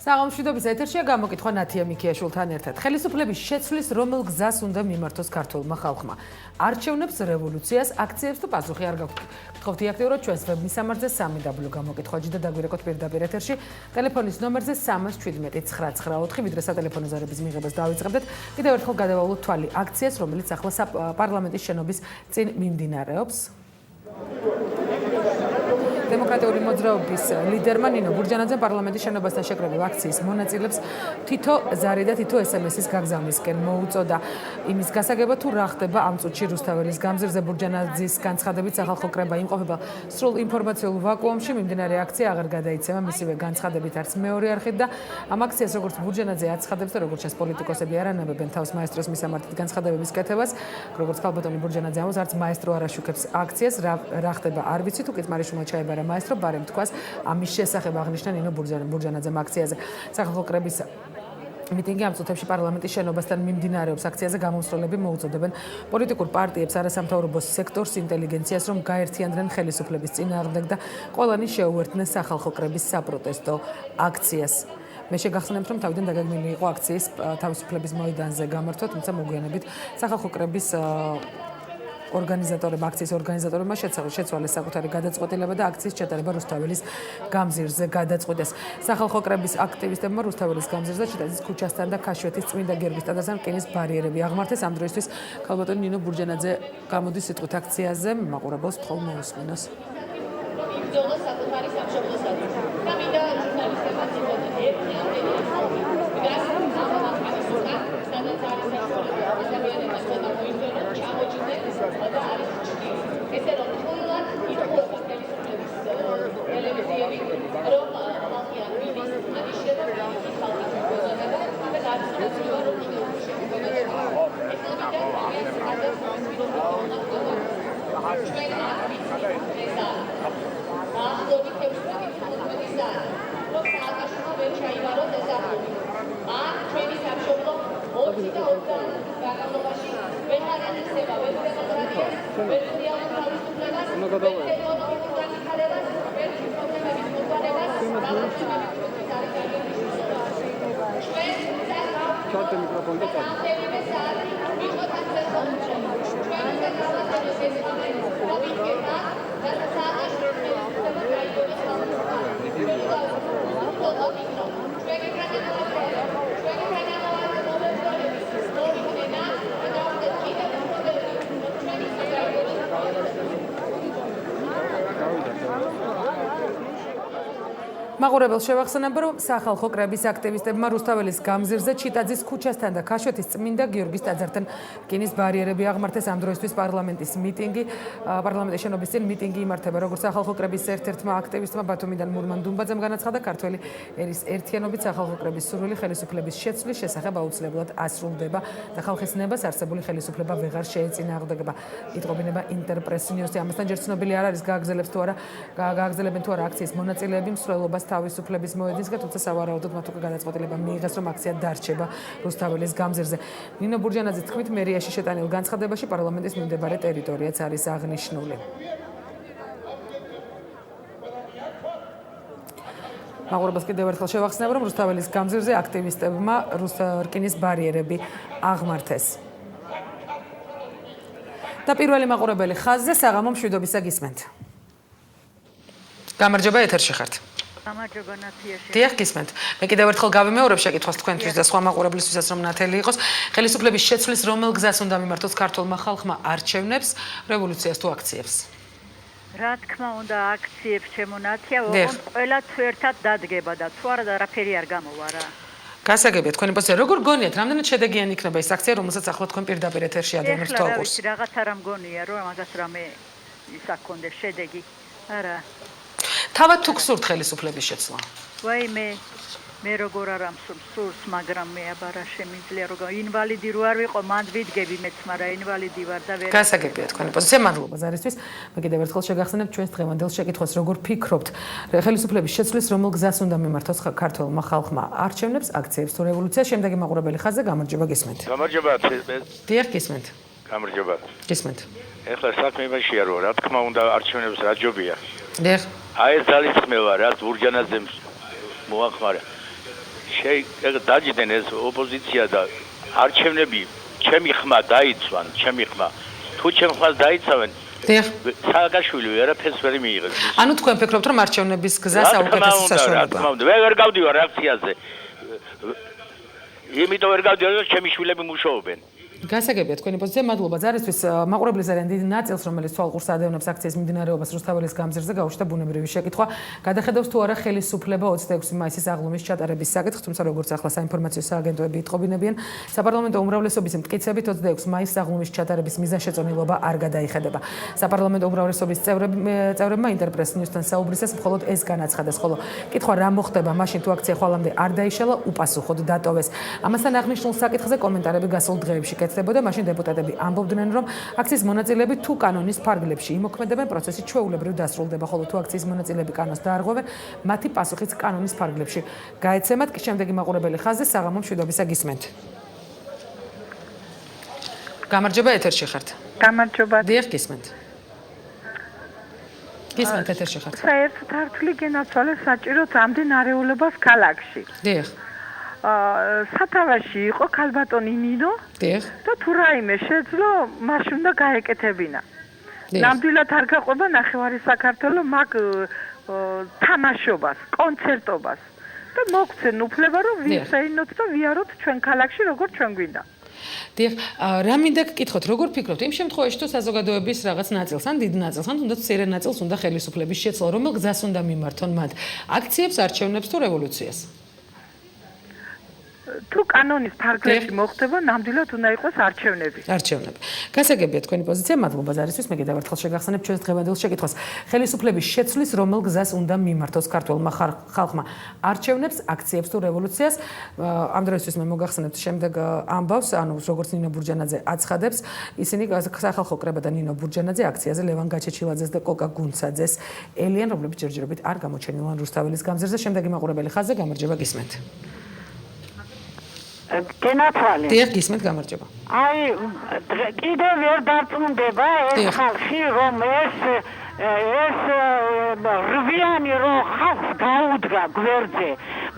საღამოშვიდობის ეთერშია გამოკითხვა ნათია მიქიაშვილთან ერთად. ხელისუფლების შეცვლის რომელ გზას უნდა მიმართოს ქართულმა ხალხმა? არჩევნებს, რევოლუციას, აქციებს თუ პასუხი არ გაქვთ? გთხოვთ აქტიურად ჩვენს ვებ მისამართზე 3W გამოკითხვა და დაგვირეკოთ პირდაპირ ეთერში ტელეფონის ნომერზე 317 999 ვიდრე სატელეფონო ზარების მიღებას დავიწყებდეთ. კიდევ ერთხელ გადავავლოთ თვალი აქციას, რომელიც ახლა პარლამენტის შენობის წინ მიმდინარეობს. დემოკრატიული მოძრაობის ლიდერმა ნინო ბურჯანაძემ პარლამენტის შენობასთან შეკრებილ აქციის მონაწილეებს თითო ზარი და თითო SMS-ის გაგზავნისკენ მოუწოდა. იმის გასაგებად თუ რა ხდება ამ წუთში რუსთაველის გამზირზე ბურჯანაძის განცხადებით სახალხო კრება იმყოფება სრულ ინფორმაციულ ვაკუუმში. მიმდინარე აქცია აღარ გადაიცემა მისივე განცხადებით არც მეორე არხით და ამ აქციას როგორც ბურჯანაძე აცხადებს და როგორც ჩანს პოლიტიკოსები არ ანებებენ თავს მაესტროს მისამართით განცხადებების კეთებას. როგორც ქალბატონი ბურჯანაძე ამბობს, არც მაესტრო არ აშუქებს აქციას. რა ხდება არ ვიცი, თუ კითმარიშვილმა ჩაებარა მაესტრო ბარემ თქვას ამის შესახებ აღნიშნა ნინო ბურჯანაძემ აქციაზე. სახალხო კრების მიტინგი ამ წუთებში პარლამენტის შენობასთან მიმდინარეობს. აქციაზე გამომსვლელები მოუწოდებენ პოლიტიკურ პარტიებს, არასამთავრობო სექტორს, ინტელიგენციას, რომ გაერთიანდნენ ხელისუფლების წინააღმდეგ და ყველანი შეუერთდნენ სახალხო კრების საპროტესტო აქციას. მე შეგახსენებთ, რომ თავიდან დაგეგმილი იყო აქციის თავისუფლების მოედანზე გამართვა, თუმცა მოგვიანებით სახალხო კრების აქციის ორგანიზატორებმა შეცვალეს საკუთარი გადაწყვეტილება და აქციის ჩატარება რუსთაველის გამზირზე გადაწყვიტეს. სახალხო კრების აქტივისტებმა რუსთაველის გამზირზე ჩიტაძის ქუჩასთან და ქაშვეთის წმინდა გიორგის ტაძართან რკინის ბარიერები აღმართეს. ამ დროისთვის ქალბატონი ნინო ბურჯანაძე გამოდის სიტყვით აქციაზე, მაყურებელს თხოვ მოусმინოს. მაყურებელს შევახსენებ, რომ სახალხო კრების აქტივისტებმა რუსთაველის გამზირზე ჩიტაძის ქუჩასთან და ქაშვეთის წმინდა გიორგის ტაძართან რკინის ბარიერები აღმართეს. ამ დროისთვის პარლამენტის პარლამენტის შენობის წინ მიტინგი იმართება. როგორც სახალხო კრების ერთ-ერთმა აქტივისტმა ბათუმიდან მურმან დუმბაძემ განაცხადა, ქართველი ერის ერთიანობით სახალხო კრების სურვილი ხელისუფლების შეცვლის შესახებ აუცილებლად ასრულდება და ხალხის ნებას არსებული ხელისუფლება ვეღარ შეეწინააღმდეგება. იტყობინება ინტერპრეს ნიუსი. ამასთან ჯერ ცნობილი არ არის გააგრძელებენ თუ არა აქციის მონაწილეები მსვლელობას თავისუფლების მოედნისგან, თუმცა სავარაუდოდ მათ უკვე გადაწყვეტილება მიიღეს, რომ აქცია დარჩება რუსთაველის გამზირზე. ნინო ბურჯანაძის თქმით, მერიაში შეტანილ განცხადებაში პარლამენტის მიმდებარე ტერიტორიაც არის აღნიშნული. მაყურებელს კიდევ ერთხელ შევახსენებ, რომ რუსთაველის გამზირზე აქტივისტებმა რკინის ბარიერები აღმართეს. და პირველი მაყურებელი ხაზზე საღამო მშვიდობისა გისმენთ. გამარჯობა, ეთერში ხართ. გამარჯობა ნათიაში. დიახ, გისმენთ. მე კიდევ ერთხელ გავიმეორებ შეკითხვას თქვენთვის და სხვა მაყურებლისთვისაც, რომ ნათელი იყოს. ხელისუფლების შეცვლის რომელ გზას უნდა მიმართოს ქართულმა ხალხმა? არჩევნებს, რევოლუციას თუ აქციებს? რა თქმა უნდა, აქციებს შემონათია, ოღონდ ყველა თუ ერთად დადგება და თუ არა არაფერი არ გამოვა რა. გასაგებია თქვენი პოზიცია, როგორ გონიათ, რამდენად შედეგიანი იქნება ეს აქცია, რომელსაც ახლა თქვენ პირდაპირ ეთერში ადევნებთ თვალყურს? რაღაც არ მგონია, რომ მაგას რამე ის აქონდეს შედეგი. არა. თავად თუ გსურთ ხელისუფლების შეცვლა? ვაიმე, მე როგორ არ ამსურს, მაგრამ მე აბარა შემიძლია რომ ინვალიდი რო არ ვიყო, მანდ ვიდგები მეც, მაგრამ ინვალიდი ვარ და ვერ. გასაგებია თქვენი პოზიცია, მადლობა ზარისთვის. მე კიდევ ერთხელ შეგახსენებთ ჩვენს დღევანდელ შეკითხვას, როგორ ფიქრობთ, ხელისუფლების შეცვლის რომელ გზას უნდა მიმართოს ქართულმა ხალხმა? არჩევნებს, აქციებს თუ რევოლუციას? შემდეგი მაყურებელი ხაზზე, გამარჯობა, გისმენთ. გამარჯობა, დიახ, გისმენთ. გამარჯობა. გისმენთ. ეხლა საქმე იმაშია, რომ რა თქმა უნდა არჩევნებს რა ჯობია. დიახ. აი ეს ძალისხმევა, რაც ბურჯანაძემ მოახმარა. დაჯდნენ ეს ოპოზიცია და არჩევნები ჩემი ხმა დაიცვან, ჩემი ხმა. თუ ჩემ ხმას დაიცავენ, სააკაშვილი ვერაფერს ვერ მიიღეს. ანუ თქვენ ფიქრობთ, რომ არჩევნების გზა საუკეთესო საშუალებაა? ვერ გავდივარ აქციაზე. იმიტომ ვერ გავდივარ, რომ ჩემი შვილები მუშაობენ. გასაგებია თქვენი პოზიცია, მადლობა ზარისთვის. მაყურებლის არიან დიდი ნაწილს, რომელიც თვალყურს ადევნებს აქციის მიმდინარეობას რუსთაველის გამზირზე გაუჩნდა ბუნებრივი შეკითხვა. გადახედავს თუ არა ხელისუფლება 26 მაისის აღლუმის ჩატარების საკითხს, თუმცა როგორც ახლა საინფორმაციო სააგენტოები იტყობინებიან, საპარლამენტო უმრავლესობის მტკიცებით 26 მაისის აღლუმის ჩატარების მიზანშეწონილობა არ გადაიხედება. საპარლამენტო უმრავლესობის წევრებმა ინტერპრეს ნიუსთან საუბრისას მხოლოდ ეს განაცხადეს, ხოლო კითხვა რა მოხდება მაშინ თუ აქცია ხვალამდე არ დაიშალა, უპასუხოდ დატოვეს. ამასთან აღნიშნულ საკითხზე კომენტარები გასულ დღეებში ებოდა მაშინ დეპუტატები ამბობდნენ, რომ აქციის მონაწილეები თუ კანონის ფარგლებში იმოქმედებენ, პროცესი ჩვეულებრივ დასრულდება, ხოლო თუ აქციის მონაწილეები კანონს დაარღვევენ, მათი პასუხიც კანონის ფარგლებში გაეცემათ. კი შემდეგი მაყურებელი ხაზზე საღამო მშვიდობისა გისმენთ. გამარჯობა, ეთერში ხართ. გამარჯობა. დიახ, გისმენთ. გისმენთ, ეთერში ხართ. საერთოდ ართული გენაცვალეს საჭიროთ ამდენ არეულობას ქალაქში. დიახ. სათავეში იყო ქალბატონი ნინო და თუ რაიმე შეძლო მაშინ უნდა გაეკეთებინა. ნამდვილად არ გაყვება ნახევარი საქართველოს მაგ თამაშობას, კონცერტობას და მოგცენ უფლება რომ ვიხსენოთ და ვიაროთ ჩვენ ქალაქში როგორც ჩვენ გვინდა. დიახ, რა მინდა გკითხოთ, როგორ ფიქრობთ იმ შემთხვევაში თუ საზოგადოების რაღაც ნაწილს ან დიდ ნაწილს ან თუნდაც მცირე ნაწილს უნდა ხელისუფლების შეცვლა, რომელ გზას უნდა მიმართონ მათ? აქციებს, არჩევნებს თუ რევოლუციას? თუ კანონის ფარგლებში მოხდება, ნამდვილად უნდა იყოს არჩევნები. არჩევნები. გასაგებია თქვენი პოზიცია, მადლობა ზარისთვის. მე კიდევ ერთხელ შეგახსენებ ჩვენს დღევანდელ შეკითხვას. ხელისუფლების შეცვლის რომელ გზას უნდა მიმართოს ქართველმა ხალხმა? არჩევნებს, აქციებს თუ რევოლუციას? ამ დროისთვის მე მოგახსენებთ შემდეგ ამბავს, ანუ როგორც ნინო ბურჯანაძე აცხადებს, ისინი სახალხო კრება და ნინო ბურჯანაძე აქციაზე ლევან გაჩეჩილაძეს და კოკა გუნცაძეს ელიან, რომლებიც ჯერჯერობით არ გამოჩენილან რუსთაველის გამზირზე. შემდეგი მაყურებელი ხაზზე გამარჯობა გისმენთ. გენაცვალე. დიახ, გისმენთ, გამარჯობა. აი, კიდევ ვერ დარწმუნდება ეს ხალხი, რომ ეს რვიანი რო ხალხს გაუდგა გვერდზე.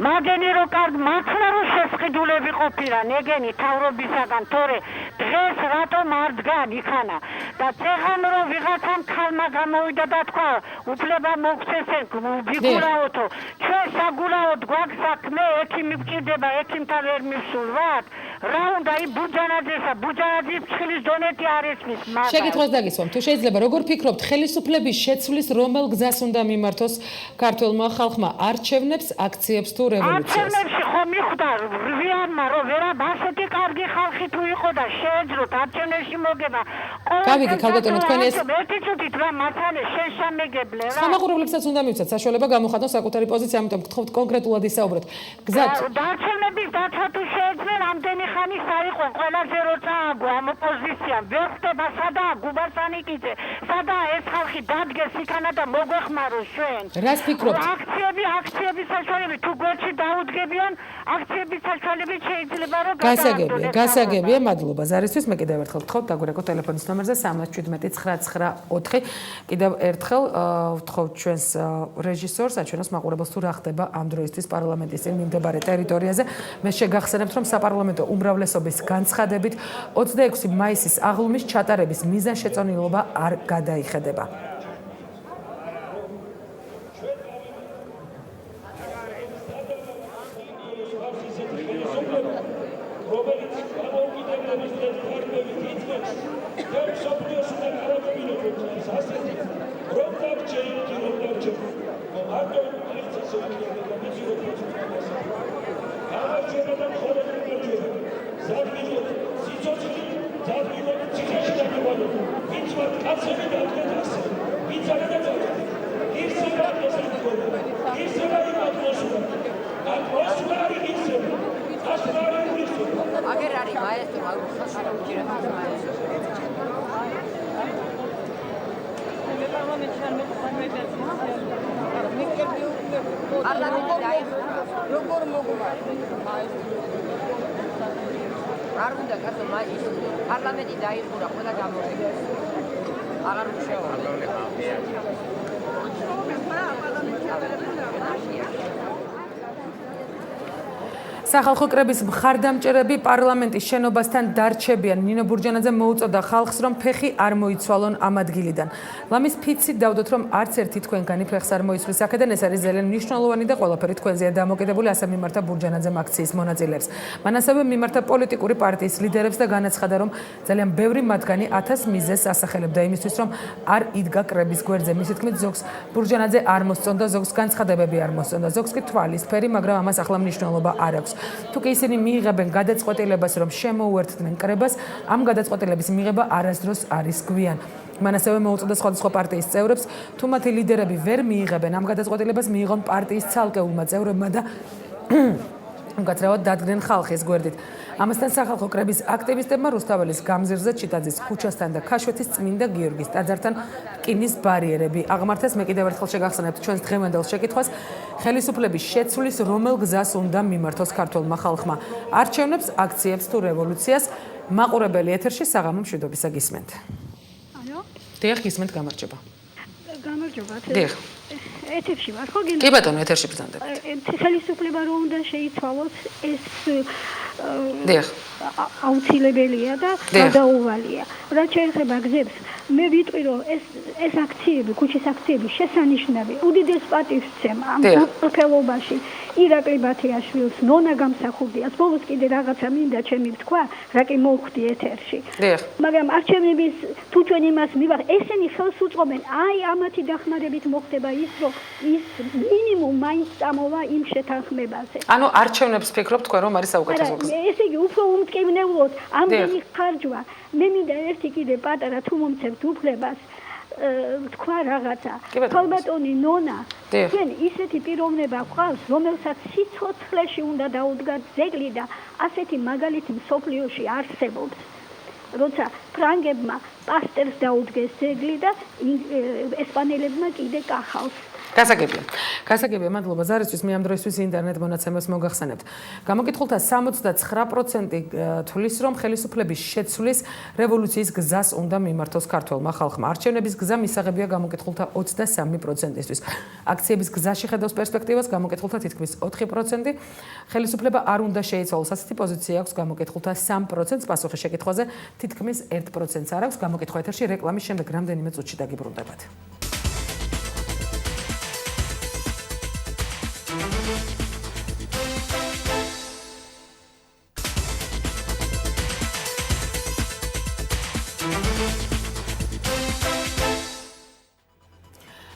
მაგენი რო კარგ მართლა რო შესყიდულები ყოფილან ეგენი თავრობისაგან, თორე დღეს რატომ არ დგან იქანა და წეღან რო ვიღაცამ ქალმა გამოვიდა და თქვა უფლება მოგცეს გიგულაოთო ჩვენ საგულაოდ გვაქვს საქმე ექიმი გვჭირდება ექიმთან ვერ მივსულვათ რა უნდა ი ბურჯანაძესა ბურჯანაძის ფხილის დონეთი არ ესმის მაგრამ შეკითხვას დაგისვამ თუ შეიძლება როგორ ფიქრობთ ხელისუფლების შეცვლის რომელ გზას უნდა მიმართოს ქართველმა ხალხმა არჩევნებს აქციებს თუ რევოლუციას არჩევნებში ხომ მიხვდა რვიანმა რომ ვერა ასეთი კარგი ხალხი თუ იყო და შეეძლოთ არჩევნებში მოგება გავიგე ქალბატონო თქვენ ეს ერთი წუთით რა მართალე შეშამეგებლე რა სამაყურებლებსაც უნდა მივცეთ საშუალება გამოხატონ საკუთარი პოზიცია ამიტომ გთხოვთ კონკრეტულად ისაუბროთ გზად არჩევნების დაცვა თუ შეეძლენ ამდენი ხანი საიყო ყველაზე რო წააგო ამ ოპოზიციამ ვერ ხდება სადაა გუბასანიკიძე სადაა ეს ხალხი დადგეს იქანა და მოგვეხმაროს ჩვენ რას ფიქრობთ აქციების საშუალებით თუ გვერდში დაუდგებიან აქციების საშუალებით შეიძლება რომ გასაგებია მადლობა ზარისთვის მე კიდევ ერთხელ ვთხოვთ დაგვირეკოთ ტელეფონის ნომერზე 317-999 კიდევ ერთხელ ვთხოვთ ჩვენს რეჟისორს აჩვენოს მაყურებელს თუ რა ხდება ამ დროისთვის პარლამენტის წინ მიმდებარე ტერიტორიაზე მე შეგახსენებთ რომ საპარლამენტო უმრავლესობის განცხადებით 26 მაისის აღლუმის ჩატარების მიზანშეწონილობა არ გადაიხედება პარლამენტი დაიხურა ყველა გამორგებას. აღარ მუშაობა. სახალხო კრების მხარდამჭერები პარლამენტის შენობასთან დარჩებიან. ნინო ბურჯანაძე მოუწოდა ხალხს, რომ ფეხი არ მოიცვალონ ამ ადგილიდან. ლამის ფიცით დავდოთ, რომ არც ერთი თქვენგანი ფეხს არ მოიცვლის აქედან. ეს არის ძალიან მნიშვნელოვანი და ყველაფერი თქვენზეა დამოკიდებული, ასე მიმართა ბურჯანაძემ აქციის მონაწილეებს. მან ასევე მიმართა პოლიტიკური პარტიის ლიდერებს და განაცხადა, რომ ძალიან ბევრი მათგანი 1000 მიზეზს ასახელებდა იმისთვის, რომ არ იდგა კრების გვერდზე. მისი თქმით, ზოგს ბურჯანაძე არ მოსწონდა, ზოგს განცხადებები არ მოსწონდა, ზოგს კი თვალისფერი, მაგრამ ამას ახლა მნიშვნელობა არ აქვს. თუ კი ისინი მიიღებენ გადაწყვეტილებას, რომ შემოუერთდნენ კრებას, ამ გადაწყვეტილების მიღება არასდროს არის გვიან. მან ასევე მოუწოდა სხვადასხვა პარტიის წევრებს, თუ მათი ლიდერები ვერ მიიღებენ ამ გადაწყვეტილებას, მიიღონ პარტიის ცალკეულმა წევრებმა და უკაცრავად დადგნენ ხალხის გვერდით. ამასთან სახალხო კრების აქტივისტებმა რუსთაველის გამზირზე, ჩიტაძის ქუჩასთან და ქაშვეთის წმინდა გიორგის ტაძართან რკინის ბარიერები აღმართეს. მე კიდევ ერთხელ შეგახსენებთ ჩვენს დღევანდელ შეკითხვას. ხელისუფლების შეცვლის რომელ გზას უნდა მიმართოს ქართულმა ხალხმა? არჩევნებს, აქციებს თუ რევოლუციას? მაყურებელი ეთერში საღამო მშვიდობისა გისმენთ. ალო? დიახ, გისმენთ, გამარჯობა. გამარჯობა. დიახ. ეთერში ვარ ხო გინდა? კი ბატონო, ეთერში ბრძანდებთ. ხელისუფლება რომ უნდა შეიცვალოს ეს დიახ. აუცილებელია და გადაუვალია. რაც შეეხება გზებს, მე ვიტყვი რომ ეს აქციები, ქუჩის აქციები შესანიშნავი, უდიდეს პატივსცემა ამ ყველობაში. ირაკლი ბათიაშვილს, ნონა გამსახურდიას, ბოლოს კიდე რაღაცა მინდა ჩემი თქვა, რა კი მოვხვდი ეთერში. მაგრამ არჩევნების თუ ჩვენ იმას მივახ, ესენი ხელს უწყობენ, აი ამათი დახმარებით მოხდება ის, რომ ის მინიმუმ მაინც წამოვა იმ შეთანხმებაზე. ანუ არჩევნებს ფიქრობ თქვენ რომ არის საუკეთესო გზა? ესე იგი უფრო უმტკივნეულოდ ამდენი ხარჯვა. მე მინდა ერთი კიდე პატარა თუ მომცემთ უფლებას თქვა რაღაცა. თალბატონი ნონა, თქვენ ისეთი პიროვნება გვყავს, რომელსაც სიცოცხლეში უნდა დაუდგათ ძეგლი და ასეთი მაგალითი მსოფლიოში არსებობს. როცა ფრანგებმა პასტერს დაუდგეს ძეგლი და ესპანელებმა კიდე კახალს. გასაგებია, მადლობა ზარისთვის. მე ამ დროისთვის ინტერნეტ მონაცემებს მოგახსენებთ. გამოკითხულთა 79% თვლის, რომ ხელისუფლების შეცვლის რევოლუციის გზას უნდა მიმართოს ქართველმა ხალხმა. არჩევნების გზა მისაღებია გამოკითხულთა 23%-ისთვის. აქციების გზაში ხედავს პერსპექტივას გამოკითხულთა თითქმის 4%. ხელისუფლება არ უნდა შეიცვალოს, ასეთი პოზიცია აქვს გამოკითხულთა 3%-ს. პასუხი შეკითხვაზე თითქმის 1%-ს არ აქვს. გამოკითხვა ეთერში რეკლამის შემდეგ რამდენიმე წუთში დაგიბრუნდებათ.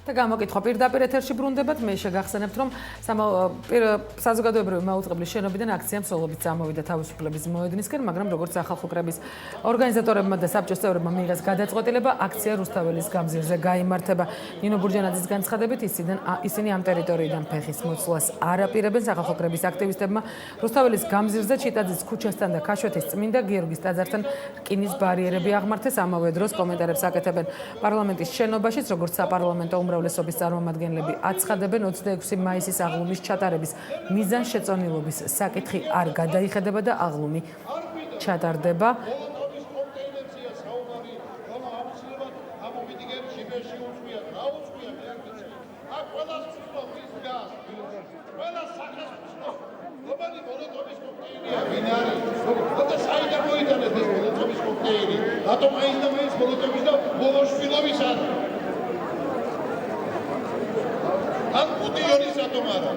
და გამოკითხვა პირდაპირ ეთერში ბრუნდებათ. მე შეგახსენებთ, რომ საზოგადოებრივი მაუწყებლის შენობიდან აქცია მსვლელობით წამოვიდა თავისუფლების მოედნისკენ, მაგრამ როგორც სახალხო კრების ორგანიზატორებმა და საბჭოს წევრებმა მიიღეს გადაწყვეტილება, აქცია რუსთაველის გამზირზე გაიმართება. ნინო ბურჯანაძის განცხადებით, ისინი ამ ტერიტორიიდან ფეხის მოცვლას არ აპირებენ. სახალხო კრების აქტივისტებმა რუსთაველის გამზირზე, ჩიტაძის ქუჩასთან და ქაშვეთის წმინდა გიორგის ტაძართან რკინის ბარიერები აღმართეს. ამავე დროს კომენტარებს აკეთებენ პარლამენტის შენობაშიც, როგორც საპარლამენტო უმრავლესობის წარმომადგენლები აცხადებენ, 26 მაისის აღლუმის ჩატარების მიზანშეწონილობის საკითხი არ გადაიხედება და აღლუმი ჩატარდება. რატომ აის და მაინც მოლოტოვის და ბოლოშვილოვის არ ან პუტიონის რატომ არა?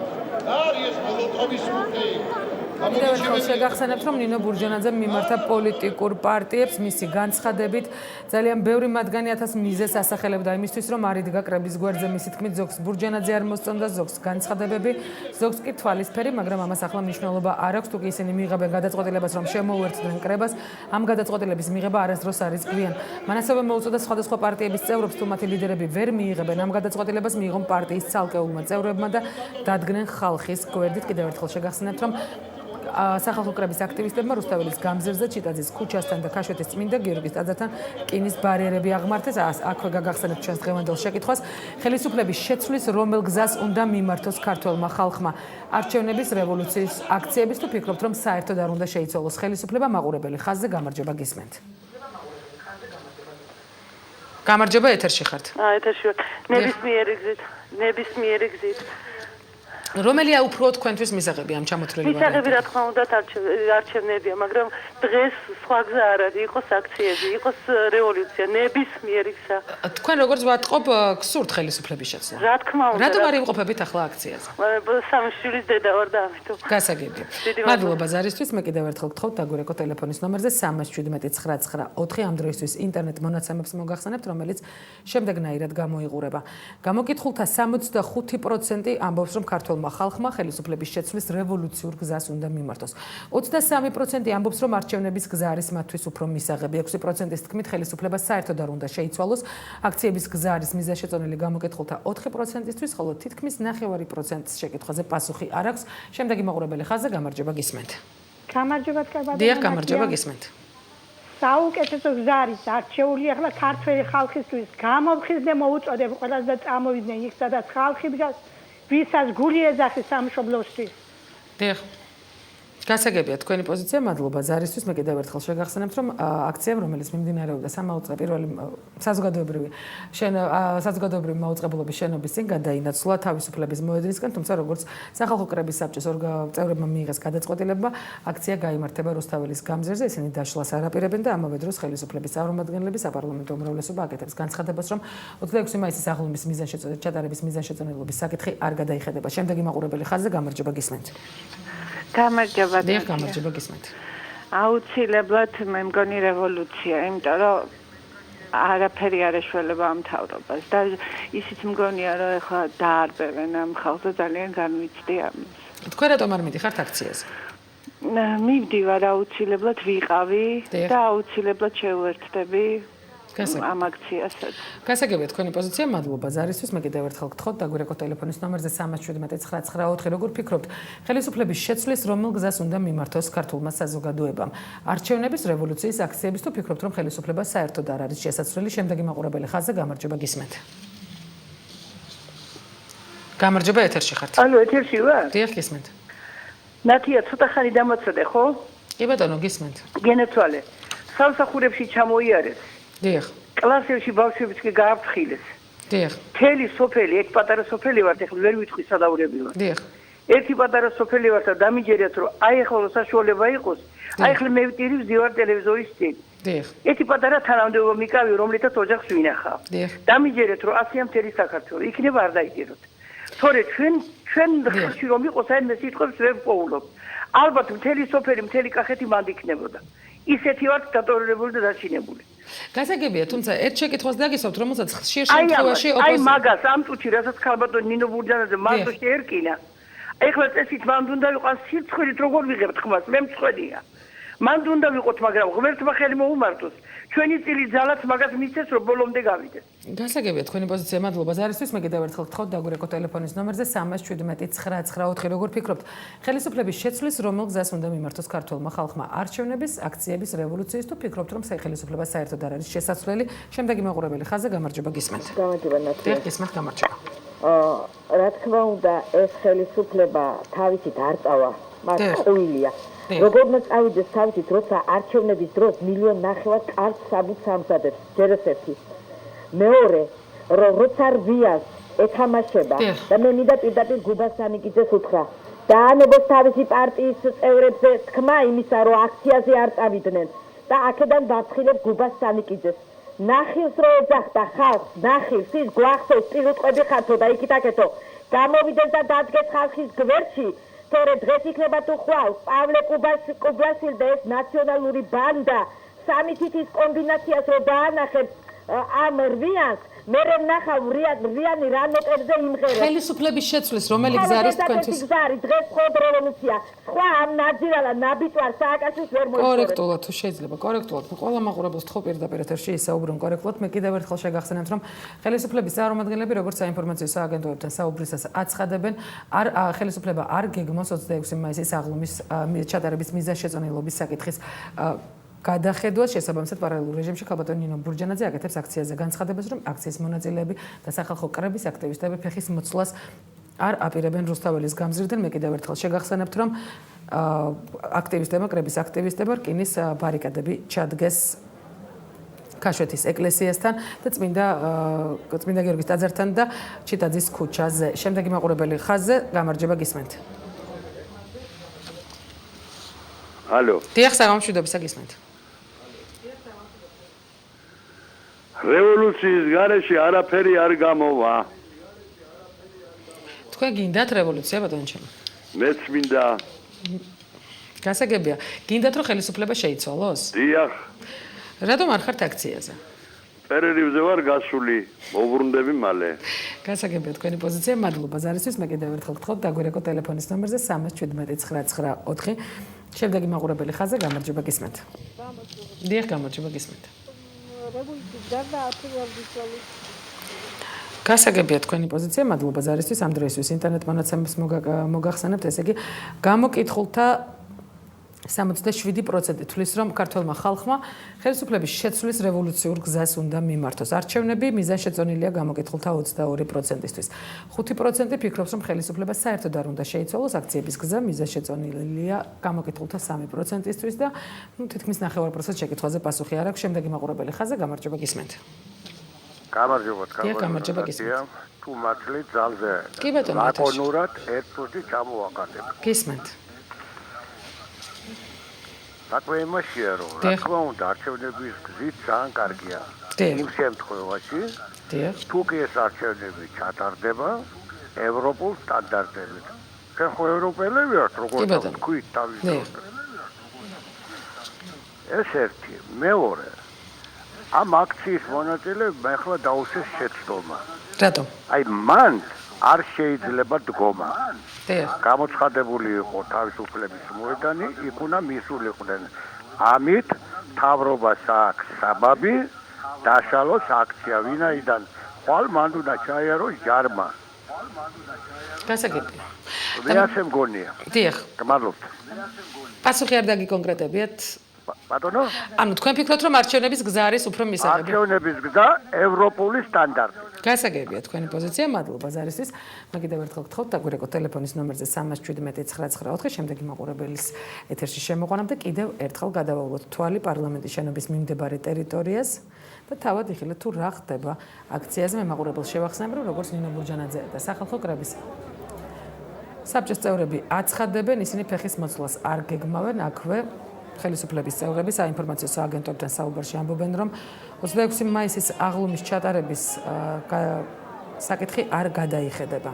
არის ეს მოლოტოვის კოქტეილი. კიდევ ერთხელ შეგახსენებთ, რომ ნინო ბურჯანაძემ მიმართა პოლიტიკურ პარტიებს მისი განცხადებით, ძალიან ბევრი მათგანი 1000 მიზეზს ასახელებდა იმისთვის, რომ არ იდგა კრების გვერდზე. მისი თქმით, ზოგს ბურჯანაძე არ მოსწონდა, ზოგს განცხადებები, ზოგს კი თვალისფერი, მაგრამ ამას ახლა მნიშვნელობა არ აქვს. თუ კი ისინი მიიღებენ გადაწყვეტილებას, რომ შემოუერთდნენ კრებას, ამ გადაწყვეტილების მიღება არასდროს არის გვიან. მან ასევე მოუწოდა სხვადასხვა პარტიების წევრებს, თუ მათი ლიდერები ვერ მიიღებენ ამ გადაწყვეტილებას, მიიღონ პარტიის ცალკეულმა წევრებმა და დადგნენ ხალხის გვერდით. კიდევ ერთხელ შეგახსენებთ, რომ სახალხო კრების აქტივისტებმა რუსთაველის გამზირზე, ჩიტაძის ქუჩასთან და ქაშვეთის წმინდა გიორგის ტაძართან რკინის ბარიერები აღმართეს. აქვე გაგახსენებთ ჩვენს დღევანდელ შეკითხვას. ხელისუფლების შეცვლის რომელ გზას უნდა მიმართოს ქართველმა ხალხმა? არჩევნების, რევოლუციის, აქციების თუ ფიქრობთ, რომ საერთოდ არ უნდა შეიცვალოს ხელისუფლება? მაყურებელი ხაზზე გამარჯობა გისმენთ. გამარჯობა, ეთერში ხართ. ეთერში ვარ. ნებისმიერი გზით. რომელია უფრო თქვენთვის მისაღები ამ ჩამოთვლილი ვარიანტი? მისაღები რა თქმა უნდა არჩევნებია, მაგრამ დღეს სხვა გზა არ არის, იყოს აქციები, იყოს რევოლუცია, ნებისმიერ ისა. თქვენ როგორც ვატყობ, გსურთ ხელისუფლების შეცვლა? რა თქმა უნდა. რატომ არ იმყოფებით ახლა აქციაზე? სამი შვილის დედა ვარ და ამიტომ. გასაგებია. მადლობა ზარისთვის, მე კიდევ ერთხელ გთხოვთ დაგვირეკო ტელეფონის ნომერზე 31799 ამ დროისთვის ინტერნეტ მონაცემებს მოგახსენებთ, რომელიც შემდეგნაირად გამოიყურება. გამოკითხულთა 65% ამბობს, რომ ქართველმა ხალხმა ხელისუფლების შეცვლის რევოლუციურ გზას უნდა მიმართოს. 23% ამბობს, რომ არჩევნების გზა არის მათთვის უფრო მისაღები. 6%-ის თქმით, ხელისუფლება საერთოდ არ უნდა შეიცვალოს. აქციების გზა არის მიზანშეწონილი გამოკითხულთა 4%-ისთვის, ხოლო თითქმის 9% შეკითხვაზე პასუხი არ აქვს. შემდეგი მაყურებელი ხაზზე გამარჯობა გისმენთ. გამარჯობა კაბადო. დიახ, გამარჯობა გისმენთ. საუკეთესო გზა არის არჩეული ახლა ქართველი ხალხისთვის. გამომხიზნე მოუწოდებ ყველას და წამოვიდნენ იქ, სადაც ხალხი დგას, ვისაც გული ეძახის სამშობლოსთვის. დიახ. გასაგებია თქვენი პოზიცია, მადლობა ზარისთვის. მე კიდევ ერთხელ შეგახსენებთ, რომ აქციამ, რომელიც მიმდინარეობდა სამაუწყებლო პირველი საზოგადოებრივი მაუწყებლობის შენობის წინ გადაინაცვლა თავისუფლების მოედნისკენ, თუმცა როგორც სახალხო კრების საბჭოს წევრებმა მიიღეს გადაწყვეტილება, აქცია გაიმართება რუსთაველის გამზირზე, ისინი დაშლას არ აპირებენ და ამავე დროს ხელისუფლების წარმომადგენლები საპარლამენტო უმრავლესობა აკეთებს განცხადებას, რომ 26 მაისის აღლუმის ჩატარების მიზანშეწონილობის საკითხი არ გადაიხედება. შემდეგი მაყურებელი ხაზზე გამარჯობა გისმენთ. გამარჯობა. დიახ, გამარჯობა გისმენთ. აუცილებლად მე მგონი რევოლუცია, იმიტომ რომ არაფერი არ ეშველება ამ მთავრობას და ისიც მგონია რომ ეხლა დაარბევენ ამ ხალხს და ძალიან განვიცდი ამის. თქვენ რატომ არ მიდიხართ აქციაზე? მივდივარ აუცილებლად ვიყავი და აუცილებლად შევერთდები ამ აქციასაც. გასაგებია თქვენი პოზიცია, მადლობა ზარისთვის. მე კიდევ ერთხელ გთხოვთ დაგვირეკო ტელეფონის ნომერზე 31799 როგორ ფიქრობთ, ხელისუფლების შეცვლის რომელ გზას უნდა მიმართოს ქართულმა საზოგადოებამ? არჩევნების, რევოლუციის, აქციების თუ ფიქრობთ, რომ ხელისუფლება საერთოდ არ არის შესაძლებელი? შემდეგი მაყურებელი ხაზზე გამარჯობა გისმენთ. გამარჯობა ეთერში ხართ. ალო, ეთერში ვარ? დიახ, გისმენთ. ნათია, ცოტა ხანი დამოცადე, ხო? კი ბატონო, გისმენთ. გენეცვალე. სამსახურებში ჩამოიარეს. დიახ. კლასებში ბავშვებიც კი გააფრთხილეს. დიახ. მთელი სოფელი, ერთ პატარა სოფელი ვართ, ეხლა ვერ ვიტყვი სადაურები ვარ. დიახ. ერთი პატარა სოფელი ვართ და დამიჯერეთ, რომ აი ახლა საშუალება იყოს, აი ახლა მე ვტირი ვზივარ ტელევიზორის წინ. დიახ. ერთი პატარა თანამდებობა მიკავი, რომლითაც ოჯახს ვინახავ. დიახ. დამიჯერეთ, რომ 100-ია მთელი საქართველო, იქნება არ დაიგეროთ. თორე ჩვენ ხალხი რომ იყოს, აი მე სიტყვებს ვერ პოულობ. ალბათ მთელი სოფელი, მთელი კახეთი მანდ იქნებოდა. ისეთი ვართ დატოვებული და დაშინებული. გასაგებია, თუმცა ერთ შეკითხვას დაგისვამთ, რომელსაც ხშირ შემთხვევაში აი მაგას ამ წუთში, რასაც ქალბატონი ნინო ბურჯანაძე მარტო შეერკინა. ეხლა წესით მანდ უნდა ვიყოს სირცხვერით როგორ ვიღებთ ხმას, მე მწყვეტია. მანდ უნდა ვიყოთ, მაგრამ ღმერთმა ხელი მოუმართოს. ჩვენი წილი ძალაც მაგას მისცეს, რომ ბოლომდე გავიდეს. გასაგებია თქვენი პოზიცია, მადლობა ზარისთვის. მე კიდევ ერთხელ გთხოვთ დაგვირეკო ტელეფონის ნომერზე 31799 როგორ ფიქრობთ, ხელისუფლების შეცვლის რომელ გზას უნდა მიმართოს ქართულმა ხალხმა? არჩევნების, აქციების, რევოლუციის თუ ფიქრობთ, რომ ხელისუფლება საერთოდ არ არის შესაძლებელი? შემდეგი მაყურებელი ხაზზე გამარჯობა გისმენთ. გამარჯობა ნათია. დიახ, გისმენთ, გამარჯობა. რა თქმა უნდა, ეს ხელისუფლება თავისით არ წავა, მას ყუილია. როგორ წავიდეს თავისით, როცა არჩევნების დროს 1.5 მილიონი კარგ საბუთს ამზადებს, ჯერ ერთი. მეორე, როცა რვიას ეთამაშება და მე მინდა პირდაპირ გუბას სანიკიძეს უთხრა. დაანებოს თავისი პარტიის წევრებზე თქმა იმისა, რომ აქციაზე არ წავიდნენ და აქედან დაფრთხილებს გუბას სანიკიძეს. ნახილს რო ეძახდა ხალხს, ნახილს ის გვახსოვს პირუტყვები ხართო და იქით აკეთო. გამოვიდეს და დადგეს ხალხის გვერდში. თორე დღეს იქნება თუ ხვალ პავლე კუბასილი და ეს ნაციონალური ბანდა სამი თითის კომბინაციას რო დაანახებს ამ რვიანს, მე ვნახავ რვიანი რა ნოტებზე იმღერებს. ხელისუფლების შეცვლის რომელი გზა არის თქვენთვის? დღეს ხოდ რევოლუცია. სხვა ამ ნაძირალა ნაბიჯვარ სააკაშვილს ვერ მოიწონებს. კორექტულად თუ შეიძლება, კორექტულად. ყველა მაყურებელს თხოვ პირდაპირ ეთერში ისაუბრონ კორექტულად. მე კიდევ ერთხელ შეგახსენებთ, რომ ხელისუფლების წარმომადგენლები როგორც საინფორმაციო სააგენტოებთან საუბრისას აცხადებენ, ხელისუფლება არ გეგმავს 26 მაისის აღლუმის ჩატარების მიზანშეწონილობის საკითხის გადახედვას შესაბამისად პარალელურ რეჟიმში ქალბატონი ნინო ბურჯანაძე აკეთებს აქციაზე განცხადებას, რომ აქციის მონაწილეები და სახალხო კრების აქტივისტები ფეხის მოცვლას არ აპირებენ რუსთაველის გამზირიდან. მე კიდევ ერთხელ შეგახსენებთ, რომ აქტივისტებმა, კრების აქტივისტებმა რკინის ბარიკადები ჩადგეს ქაშვეთის ეკლესიასთან და წმინდა გიორგის ტაძართან და ჩიტაძის ქუჩაზე. შემდეგი მაყურებელი ხაზზე, გამარჯობა გისმენთ. ალო. დიახ, საგამშვიდობისა გისმენთ. რევოლუციის გარეშე არაფერი არ გამოვა. თქვენ გინდათ რევოლუცია ბატონო? მეც მინდა. გასაგებია. გინდათ რომ ხელისუფლება შეიცვალოს? დიახ. რატომ არ ხართ აქციაზე? პერერივზე ვარ გასული, მოვბრუნდები მალე. გასაგებია თქვენი პოზიცია, მადლობა ზარისთვის. მე კიდევ ერთხელ გთხოვთ დაგვირეკო ტელეფონის ნომერზე 3179994. შემდეგი მაყურებელი ხაზზე, გამარჯობა გისმენთ. დიახ, გამარჯობა გისმენთ. გასაგებია თქვენი პოზიცია, მადლობა ზარისთვის. ამ დროისთვის ინტერნეტ მონაცემებს მოგახსენებთ, ესე იგი გამოკითხულთა 77% თვლის, რომ ქართველმა ხალხმა ხელისუფლების შეცვლის რევოლუციურ გზას უნდა მიმართოს. არჩევნები მიზანშეწონილია გამოკითხულთა 22%-ისთვის. 5% ფიქრობს, რომ ხელისუფლება საერთოდ არ უნდა შეიცვალოს. აქციების გზა მიზანშეწონილია გამოკითხულთა 3%-ისთვის და თითქმის ნახევარპროცენტ შეკითხვაზე პასუხი არ აქვს. შემდეგი მაყურებელი ხაზზე, გამარჯობა გისმენთ. გამარჯობა გისმენთ. თუ მართლით ძალზე ლაკონურად ერთფერდი ჩამოვაყალიბეთ. გისმენთ. საქმე იმაშია, რომ რა თქმა უნდა არჩევნების გზით ძალიან კარგია. იმ შემთხვევაში, თუ კი ეს არჩევნები ჩატარდება ევროპულ სტანდარტებით. ჩვენ ხო ევროპელები ვართ, როგორც თქვით თავის დროს. ეს ერთი, მეორე. ამ აქციის მონაწილეებმა ახლა დაუსვეს შეცდომა. რატომ? აი მან არ შეიძლება დგომა. გამოცხადებული იყო თავისუფლების მოედანი, იქ უნდა მისულიყვნენ. ამით მთავრობას აქვს საბაბი დაშალოს აქცია, ვინაიდან ხვალ მან უნდა ჩაიაროს ჯარმა. გასაგებია. მე ასე მგონია. დიახ. მადლობთ. პასუხი არ დაგიკონკრეტებიათ? ბატონო? ანუ თქვენ ფიქრობთ, რომ არჩევნების გზა არის უფრო მისაღები? არჩევნების გზა ევროპული სტანდარტი. გასაგებია თქვენი პოზიცია, მადლობა ზარისთვის. მე კიდევ ერთხელ გთხოვთ დაგვირეკო ტელეფონის ნომერზე 3179994. შემდეგი მაყურებელის ეთერში შემოყვანამ და კიდევ ერთხელ გადავავლოთ თვალი პარლამენტის შენობის მიმდებარე ტერიტორიას და თავად იხილეთ თუ რა ხდება აქციაზე. მე მაყურებელს შევახსენებ, რომ როგორც ნინო ბურჯანაძე და სახალხო კრების საბჭოს წევრები აცხადებენ, ისინი ფეხის მოცვლას არ გეგმავენ. აქვე ხელისუფლების წევრები საინფორმაციო სააგენტოებთან საუბარში ამბობენ, რომ 26 მაისის აღლუმის ჩატარების საკითხი არ გადაიხედება.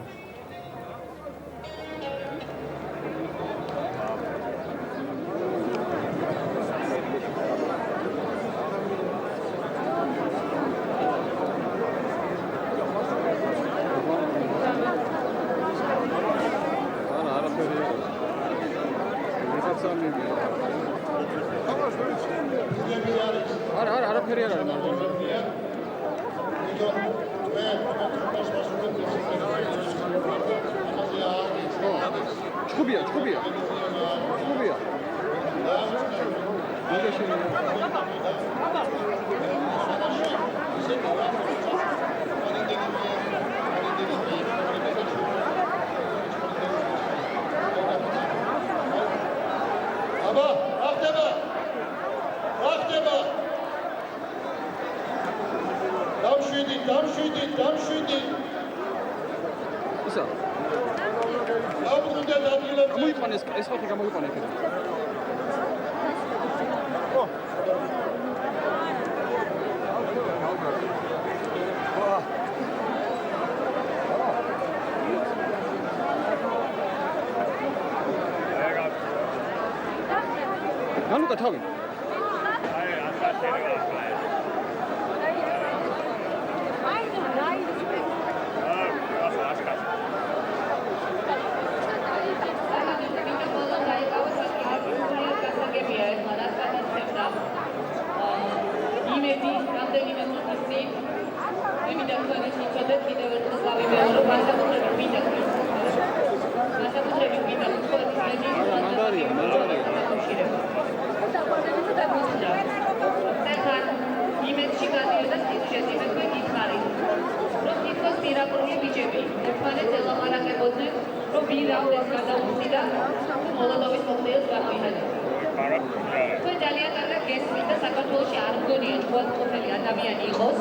ძალიან კარგად ესმის და საქართველოში არ მგონია თვალთყოფელი ადამიანი იყოს,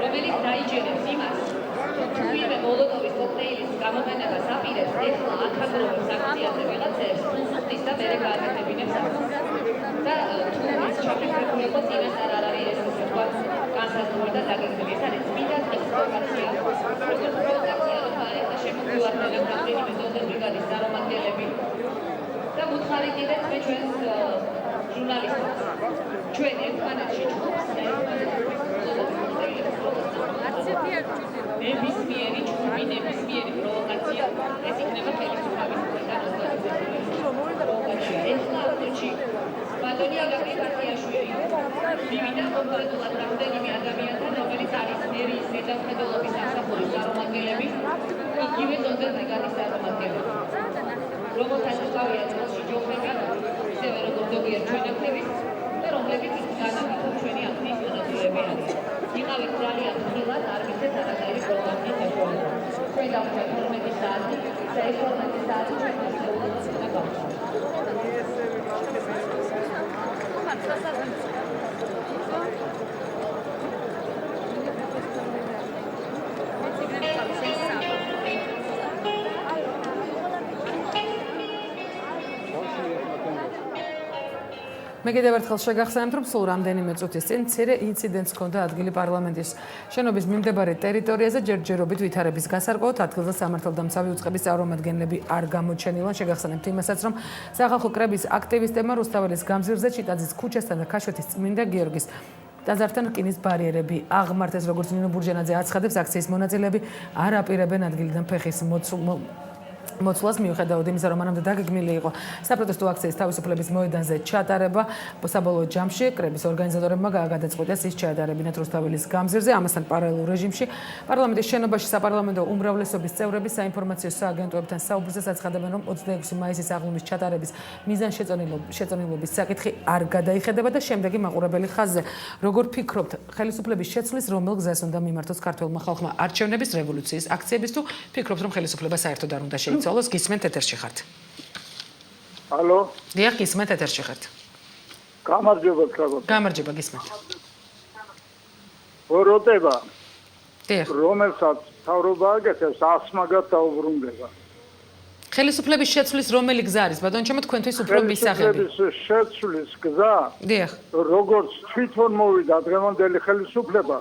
რომელიც დაიჯერებს იმას, თუ ვინმე მოლოტოვის კოქტეილის გამოყენებას აპირებს, ეხლა ათაგროვებს აქციაზე ვიღაცებს, უხდის და მერე გააკეთებინებს ამას. და თუ ის ჩაფიქრებული იყო, წინასწარ არ არის ეს თქვა განსაზღვრული და დაგეგმილი. ეს არის წმინდა პროვოკაცია. როგორც პროვოკაცია, რომ ეხლა შემოგვიwardelen რამდენიმე ზონდერ ბრიგადის წარმომადგენლები. და უცხარი კიდეც მე ჩვენს ჟურნალისტებს. ჩვენ ერთმანეთში ჯგუფს და ნებისმიერი ჯგუფი, ნებისმიერი პროვოკაცია, ეს იქნება ხელისუფლების მხრიდან პროვოკაცია. ეხლა ავტოში ბატონი აგრიპა პარტიაშვილი მივიდა კონკრეტულად რამდენიმე ადამიანთან, რომელიც არის მერიის ზედამხედველობის სამსახურის წარმომადგენლები, იგივე ზონდერ ბრიგადის წარმომადგენლები. რომელთაც უკავია წელში ჯოხები, ისევე როგორც ზოგიერთ ჩვენებრივი და რომლებიც განაგებენ ჩვენი აქტის მონაწილეები არიან. იყავით ძალიან ხილად, არ ვიცით არაფერი პროგრამის საშუალება. ჩვენ დავხვდით 12 საათი და ეს 12 საათი ჩვენ მასწავლებლად უნდა გავხსნათ. მე კიდევ ერთხელ შეგახსენებთ, რომ სულ რამდენიმე წუთის წინ მცირე ინციდენტს ჰქონდა ადგილი პარლამენტის შენობის მიმდებარე ტერიტორიაზე, ჯერჯერობით ვითარების გასარკვევად ადგილზე სამართალდამცავი უწყების წარმომადგენლები არ გამოჩენილან. შეგახსენებთ იმასაც, რომ სახალხო კრების აქტივისტებმა რუსთაველის გამზირზე ჩიტაძის ქუჩასთან და ქაშვეთის წმინდა გიორგის ტაძართან რკინის ბარიერები აღმართეს, როგორც ნინო ბურჯანაძე აცხადებს, აქციის მონაწილეები არ აპირებენ ადგილიდან ფეხის მოცვლას მიუხედავად იმისა, რომ მანამდე დაგეგმილი იყო საპროტესტო აქციის თავისუფლების მოედანზე ჩატარება, საბოლოო ჯამში კრების ორგანიზატორებმა გადაწყვიტეს ის ჩაეტარებინათ რუსთაველის გამზირზე. ამასთან პარალელურ რეჟიმში პარლამენტის შენობაში საპარლამენტო უმრავლესობის წევრები საინფორმაციო სააგენტოებთან საუბრისას აცხადებენ, რომ 26 მაისის აღლუმის ჩატარების მიზანშეწონილობის საკითხი არ გადაიხედება და შემდეგი მაყურებელი ხაზზე. როგორ ფიქრობთ, ხელისუფლების შეცვლის რომელ გზას უნდა მიმართოს ქართველმა ხალხმა არჩევნების რევოლუციის აქციების თუ ფიქრობთ, რომ ხელისუფლება საერთოდ არ უნდა შეიცვალოს? გისმენთ ეთერში ხართ. ალო? დიახ, გისმენთ ეთერში ხართ. გამარჯობა, ქალბატონო. გამარჯობა, გისმენთ. როტება. დიახ. რომელსაც თავრობა აკეთებს, ასმაგად დაუბრუნდება. ხელისუფლების შეცვლის რომელი გზა არის, ბატონო, თქვენთვის უფრო მისაღები? ხელისუფლების შეცვლის გზა, დიახ. როგორც თვითონ მოვიდა დღევანდელი ხელისუფლება,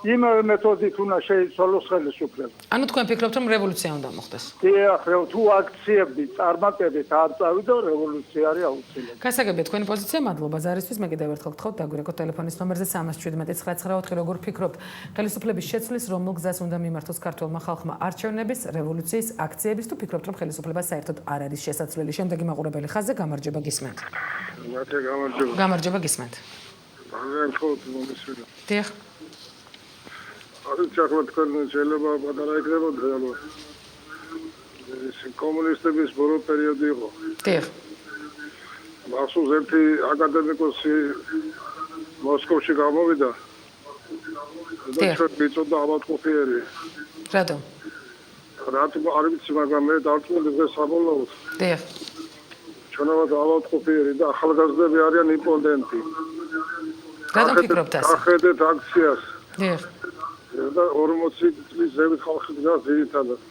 იმავე მეთოდით უნდა შეიცვალოს ხელისუფლება. ანუ თქვენ ფიქრობთ, რომ რევოლუცია უნდა მოხდეს? დიახ, თუ აქციები წარმატებით არ წავიდა, რევოლუცია არის აუცილებელი. გასაგებია თქვენი პოზიცია, მადლობა ზარისთვის. მე კიდევ ერთხელ გთხოვთ, დაგვირეკოთ ტელეფონის ნომერზე 317-994, როგორ ფიქრობთ, ხელისუფლების შეცვლის რომელ გზას უნდა მიმართოს ქართველმა ხალხმა არჩევნების, რევოლუციის აქციების თუ ფიქრობთ, რომ ხელისუფლება საერთოდ არ არის შესაძლებელი? შემდეგი მაყურებელი ხაზზე, გამარჯობა, გისმენთ. გამარჯობა. გამარჯობა, გისმენთ. დიახ. არის ახლა თქვენ შეიძლება პატარა იქნებოდეთ, ანუ ეს კომუნისტების ბორო პერიოდი იყო. დიახ. მახსოვს ერთი აკადემიკოსი მოსკოვში გამოვიდა. და ჩვენ მიწოდა ავადმყოფიერი. რატომ? რატომ არ ვიცი, მაგრამ მე დავწუნდი დღეს საბოლოოდ. დიახ. ჩვენავად ავადმყოფიერი და ახალგაზრდები არიან იმპონდენტი. რატომ ფიქრობთ ასე? ახედეთ აქციას. დიახ. და 40 წლის ზევით ხალხი დგას ძირითადად.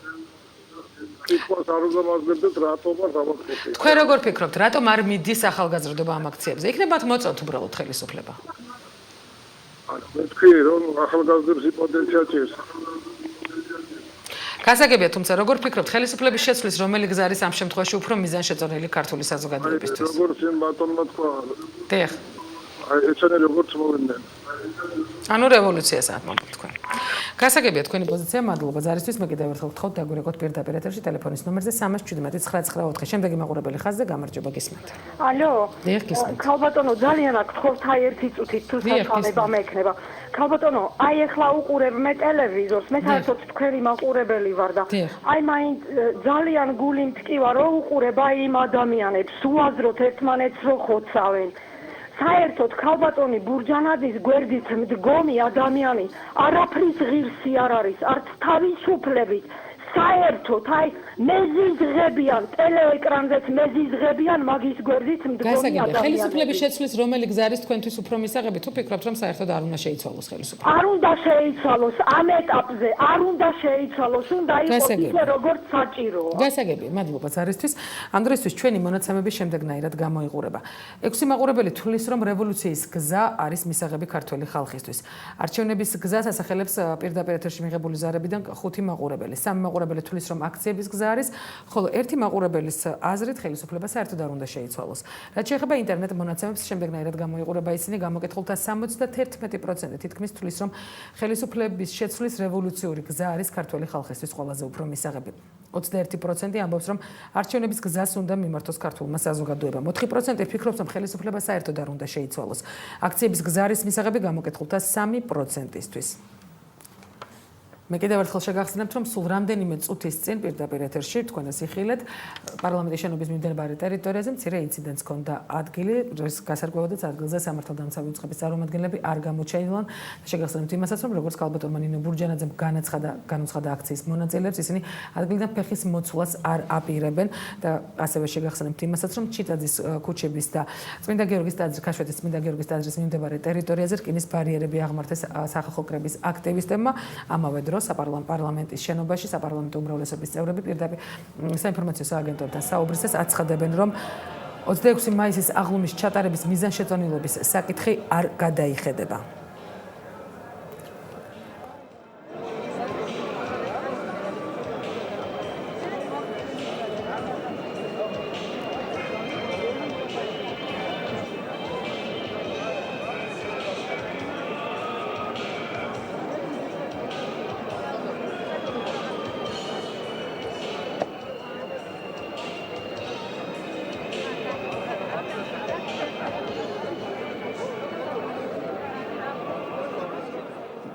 კითხვას არ უნდა მაძლევდეთ, რატომაც ავადმყოფია. თქვენ როგორ ფიქრობთ, რატომ არ მიდის ახალგაზრდობა ამ აქციებზე? იქნებათ მოწონთ უბრალოდ ხელისუფლება? მე თქვი, რომ ახალგაზრდებს იმპოტენცია ჭირს. გასაგებია, თუმცა როგორ ფიქრობთ, ხელისუფლების შეცვლის რომელი გზა არის ამ შემთხვევაში უფრო მიზანშეწონილი ქართული საზოგადოებისთვის? როგორც იმ ბატონმა თქვა. დიახ. ეცენა როგორც მოვიდნენ. ანუ რევოლუციას აკმაყოფილეთ თქვენ. გასაგებია თქვენი პოზიცია, მადლობა ზარისთვის. მე კიდევ ერთხელ გთხოვთ, დაგვირეკოთ პირდაპირ ეთერში ტელეფონის ნომერზე 317-994. შემდეგი მაყურებელი ხაზზე, გამარჯობა, გისმენთ. ალო. დიახ, გისმენთ. ქალბატონო, ძალიან აქ გთხოვთ აი ერთი წუთით თუ საშუალება მექნება. ქალბატონო, აი ახლა უყურებ მე ტელევიზორს, მე საერთოდ თქვენი მაყურებელი ვარ და აი მაინც ძალიან გული მткиვა რომ უყურებ აი იმ ადამიანებს, უაზროთ ერთმანეთს რო ხოცავენ. საერთოდ ქალბატონი ბურჯანაძის გვერდით მდგომი ადამიანი არაფრის ღირსი არ არის, არც თავისუფლებით, საერთოდ აი მეზიზღებიან ტელეეკრანზეც მეზიზღებიან მაგის გვერდით მდგომი ადამიანები. ხელისუფლების შეცვლის რომელი გზა არის თქვენთვის უფრო მისაღები თუ ფიქრობთ რომ საერთოდ არ უნდა შეიცვალოს ხელისუფლება? არ უნდა შეიცვალოს ამ ეტაპზე, არ უნდა შეიცვალოს, უნდა იყოს ისე როგორც საჭიროა. გასაგები, მადლობა ზარისთვის. ამ დროისთვის ჩვენი მონაცემები შემდეგნაირად გამოიყურება. 6 მაყურებელი თვლის რომ რევოლუციის გზა არის მისაღები ქართველი ხალხისთვის. არჩევნების გზას ასახელებს პირდაპირ ეთერში მიღებული ზარებიდან 5 მაყურებელი. 3 მაყურებელი თვლის რომ აქციების გზა არის, ხოლო 1 მაყურებელის აზრით ხელისუფლება საერთოდ არ უნდა შეიცვალოს. რაც შეეხება ინტერნეტ მონაცემებს, შემდეგნაირად გამოიყურება ისინი გამოკითხულთა 71% თითქმის თვლის რომ ხელისუფლების შეცვლის რევოლუციური გზა არის ქართველი ხალხისთვის ყველაზე უფრო მისაღები. 21% ამბობს რომ არჩევნების გზას უნდა მიმართოს ქართულმა საზოგადოებამ. 4% ფიქრობს რომ ხელისუფლება საერთოდ არ უნდა შეიცვალოს. აქციების გზა არის მისაღები გამოკითხულთა 3%-ისთვის. მე კიდევ ერთხელ შეგახსენებთ, რომ სულ რამდენიმე წუთის წინ პირდაპირ ეთერში თქვენას იხილეთ პარლამენტის შენობის მიმდებარე ტერიტორიაზე მცირე ინციდენტს ჰქონდა ადგილი, რის გასარკვევადაც ადგილზე სამართალდამცავი უწყების წარმომადგენლები არ გამოჩენილან. შეგახსენებთ იმასაც, რომ როგორც ქალბატონმა ნინო ბურჯანაძემ განუცხადა აქციის მონაწილეებს, ისინი ადგილიდან ფეხის მოცვლას არ აპირებენ და ასევე შეგახსენებთ იმასაც, რომ ჩიტაძის ქუჩების და წმინდა გიორგის ტაძრის ქაშვეთის წმინდა გიორგის ტაძრის მიმდებარე ტერიტორიაზე რკინის ბარიერები აღმართეს სახალხო კრების აქტივისტებმა. ამავე დროს პარლამენტის შენობაში საპარლამენტო უმრავლესობის წევრები პირდაპირ საინფორმაციო სააგენტოებთან საუბრისას აცხადებენ, რომ 26 მაისის აღლუმის ჩატარების მიზანშეწონილობის საკითხი არ გადაიხედება.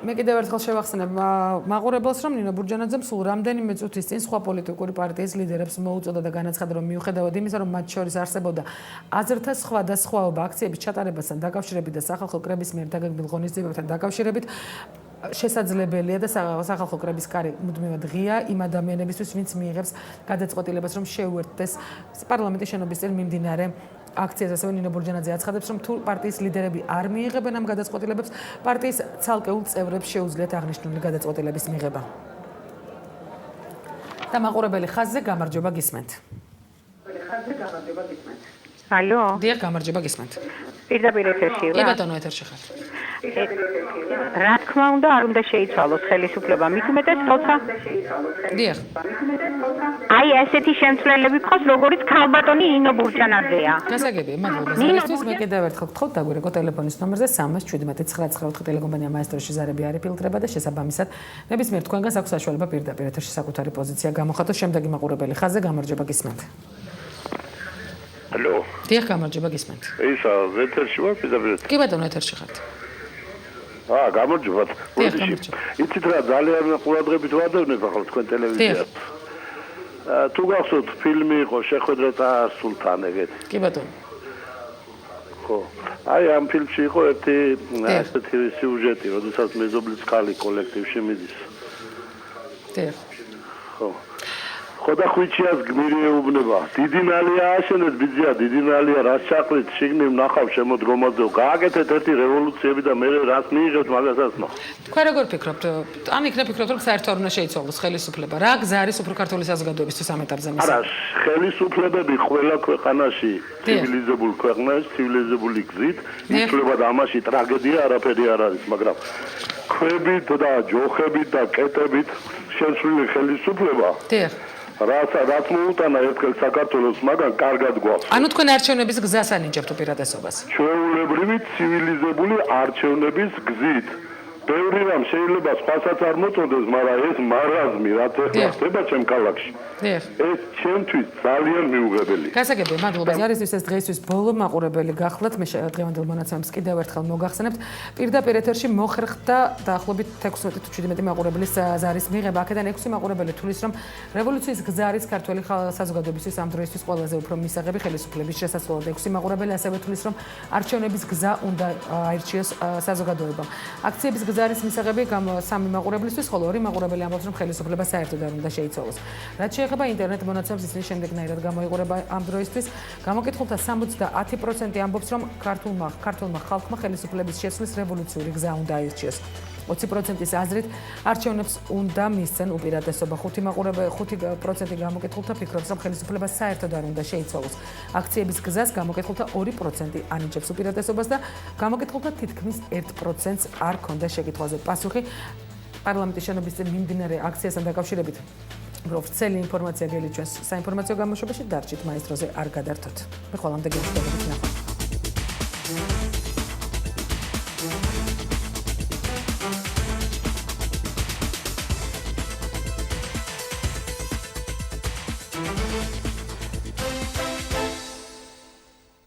მე კიდევ ერთხელ შევახსენებ მაყურებელს, რომ ნინო ბურჯანაძემ სულ რამდენიმე წუთის წინ სხვა პოლიტიკური პარტიის ლიდერებს მოუწოდა და განაცხადა, რომ მიუხედავად იმისა, რომ მათ შორის არსებობდა აზრთა სხვადასხვაობა აქციების ჩატარებასთან დაკავშირებით და სახალხო კრების მიერ დაგეგმილ ღონისძიებებთან დაკავშირებით, შესაძლებელია და სახალხო კრების კარი მუდმივად ღია იმ ადამიანებისთვის, ვინც მიიღებს გადაწყვეტილებას, რომ შეუერთდეს პარლამენტის შენობის წინ მიმდინარე აქციას. ასევე ნინო ბურჯანაძე აცხადებს, რომ თუ პარტიის ლიდერები არ მიიღებენ ამ გადაწყვეტილებებს, პარტიის ცალკეულ წევრებს შეუძლიათ აღნიშნული გადაწყვეტილების მიღება. და მაყურებელი ხაზზე გამარჯობა გისმენთ. ალო. დიახ, გამარჯობა გისმენთ. პირდაპირ ეთერში ვარ. კი ბატონო, ეთერში ხარ. რა თქმა უნდა, არ უნდა შეიცვალოს ხელისუფლება. მით უმეტეს, თორსა. დიახ. აი ესეთი შემცვლელები ყავს, როგორც ქალბატონი ნინო ბურჯანაძეა. გასაგებია, მადლობა. ზარისთვის მე კიდევ ერთხელ გთხოვთ, დაგვირეკო ტელეფონის ნომერზე 317-994 ტელეკომპანია მაესტროში ზარები არ იფილტრება და შესაბამისად ნებისმიერ თქვენგანს აქვს საშუალება პირდაპირ ეთერში საკუთარი პოზიცია გამოხატოს. შემდეგი მაყურებელი ხაზზე გამარჯობა გისმენთ. ალო. დიახ, გამარჯობა გისმენთ. ისა, ეთერში ვარ პირდაპირ. კი ბატონო, ეთერში ხართ. გამარჯობა. იცით რა, ძალიან ყურადღებით ვადევნებ ახლა თქვენ ტელევიზიას. თუ გახსოვთ, ფილმი იყო შეხვედრა წარსულთან ეგეთი. კი ბატონო. ხო. აი ამ ფილმში იყო ერთი ასეთი სიუჟეტი, როდესაც მეზობლის ხალი კოლექტივში მიდის. დიახ. ხო. ხოდა ხვიჩიას გმირი ეუბნება. დიდი ნალია აშენეთ ბიძია, დიდი ნალია რას ჩაყრით, შიგნით ნახავ შემოდგომაზე. გააკეთეთ ერთი რევოლუციები და მე რას მიიღებთ მაგასაც ნახავ. თქვენ როგორ ფიქრობთ? ან იქნებ ფიქრობთ, რომ საერთოდ არ უნდა შეიცვალოს ხელისუფლება. რა გზა არის უფრო ქართული საზოგადოებისთვის ამ ეტაპზე მის? არა, ხელისუფლებები ყველა ქვეყანაში, ცივილიზებულ ქვეყანაში, ცივილიზებული გზით, იცვლება და ამაში ტრაგედია არაფერი არ არის, მაგრამ ქვებით და ჯოხებით და კეტებით შეცვლილი ხელისუფლება. დიახ. რაც მოუტანა ერთხელ საქართველოს, მაგრამ კარგად გვაქვს. ანუ თქვენ არჩევნების გზას ანიჭებთ უპირატესობას? ჩვეულებრივი ცივილიზებული არჩევნების გზით. ბევრი რამ შეიძლება სხვასაც არ მოწონდეს, მაგრამ ეს მარაზმი, რაც ახლა ხდება ჩემ ქალაქში. დიახ. ეს ჩემთვის ძალიან მიუღებელია. გასაგებია, მადლობა. ზარისთვის ეს დღეისთვის ბოლო მაყურებელი გახლავთ. მე დღევანდელ მონაცემებს კიდევ ერთხელ მოგახსენებთ. პირდაპირ ეთერში მოხერხდა დაახლოებით 16 თუ 17 მაყურებლის ზარის მიღება. აქედან 6 მაყურებელი თulis, რომ რევოლუციის გზა არის ქართველი საზოგადოებისთვის ამ დროისთვის ყველაზე უფრო მისაღები ხელისუფლების შესაძლებლად. 6 მაყურებელი ასევე თulis, რომ არჩევნების გზა უნდა აირჩიოს საზოგადოებამ. აქციების გზა არის მისაღები სამი მაყურებლისთვის, ხოლო ორი მაყურებელი ამბობს, რომ ხელისუფლება საერთოდ არ უნდა შეიცვალოს. რაც შეეხება ინტერნეტ მონაცემს, ისინი შემდეგნაირად გამოიყურება ამ დროისთვის. გამოკითხულთა 70% ამბობს, რომ ქართულმა ხალხმა ხელისუფლების შეცვლის რევოლუციური გზა უნდა აირჩიოს. 20%-ის აზრით არჩევნებს უნდა მისცენ უპირატესობა. 5% გამოკითხულთა ფიქრობს, რომ ხელისუფლება საერთოდ არ უნდა შეიცვალოს. აქციების გზას გამოკითხულთა 2% ანიჭებს უპირატესობას და გამოკითხულთა თითქმის 1%-ს არ ქონდა შეკითხვაზე პასუხი. პარლამენტის შენობის წინ მიმდინარე აქციასთან დაკავშირებით ვრცელი ინფორმაცია გელიჩვენს საინფორმაციო გამოშვებაში, დარჩით მაესტროზე არ გადართოთ. მე ხოლმე გეუბნებით ნახოთ.